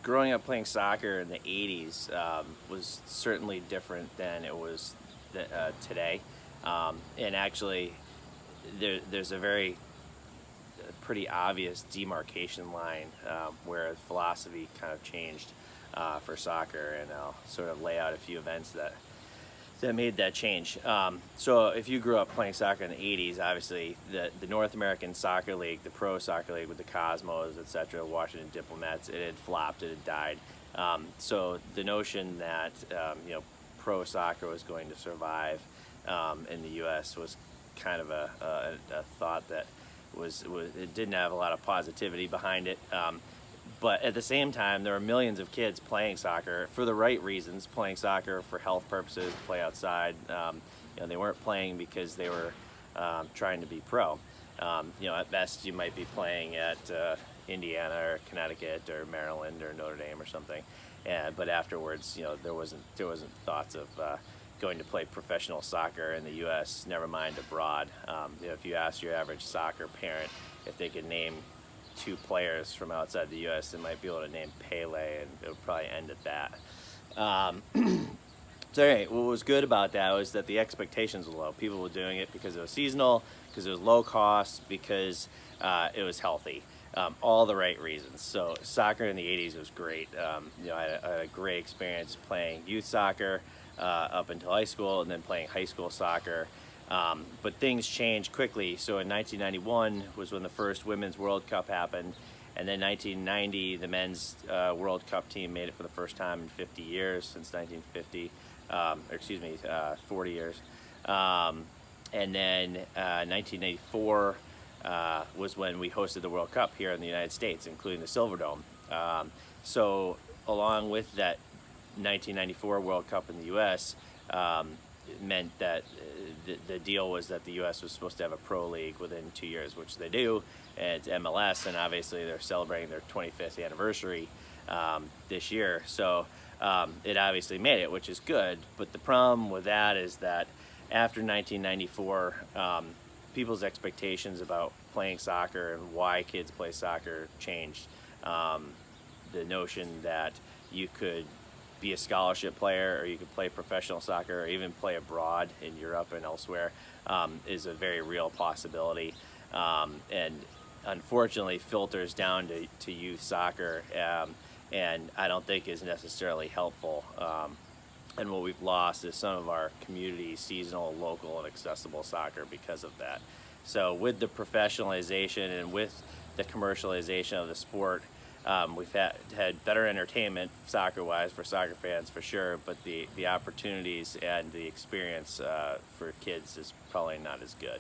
Growing up playing soccer in the 80s was certainly different than it was today. And actually, there's a pretty obvious demarcation line where philosophy kind of changed for soccer, and I'll sort of lay out a few events that made that change. So if you grew up playing soccer in the 80s, obviously the North American Soccer League, the Pro Soccer League with the Cosmos, etc., Washington Diplomats, it had flopped, it had died. So the notion that pro soccer was going to survive in the U.S. was kind of a thought that was it didn't have a lot of positivity behind it. But at the same time, there were millions of kids playing soccer for the right reasons, playing soccer for health purposes, to play outside. They weren't playing because they were trying to be pro. At best, you might be playing at Indiana or Connecticut or Maryland or Notre Dame or something. But afterwards, there wasn't thoughts of going to play professional soccer in the U.S., never mind abroad. If you ask your average soccer parent if they could name two players from outside the U.S., they might be able to name Pele, and it would probably end at that. So anyway, what was good about that was that the expectations were low. People were doing it because it was seasonal, because it was low cost, because it was healthy. All the right reasons. So soccer in the 80s was great. I had a great experience playing youth soccer up until high school, and then playing high school soccer. But things changed quickly. So in 1991 was when the first Women's World Cup happened. And then 1990, the Men's World Cup team made it for the first time in 50 years, since 1950. 40 years. And then 1984 was when we hosted the World Cup here in the United States, including the Silverdome. So along with that 1994 World Cup in the U.S., it meant that the deal was that the U.S. was supposed to have a pro league within 2 years, which they do, and it's MLS, and obviously they're celebrating their 25th anniversary this year. So it obviously made it, which is good. But the problem with that is that after 1994, people's expectations about playing soccer and why kids play soccer changed. The notion that you could be a scholarship player, or you could play professional soccer, or even play abroad in Europe and elsewhere, is a very real possibility, and unfortunately filters down to youth soccer, and I don't think is necessarily helpful. And what we've lost is some of our community seasonal, local, and accessible soccer because of that. So with the professionalization and with the commercialization of the sport, we've had better entertainment soccer-wise for soccer fans for sure, but the opportunities and the experience for kids is probably not as good.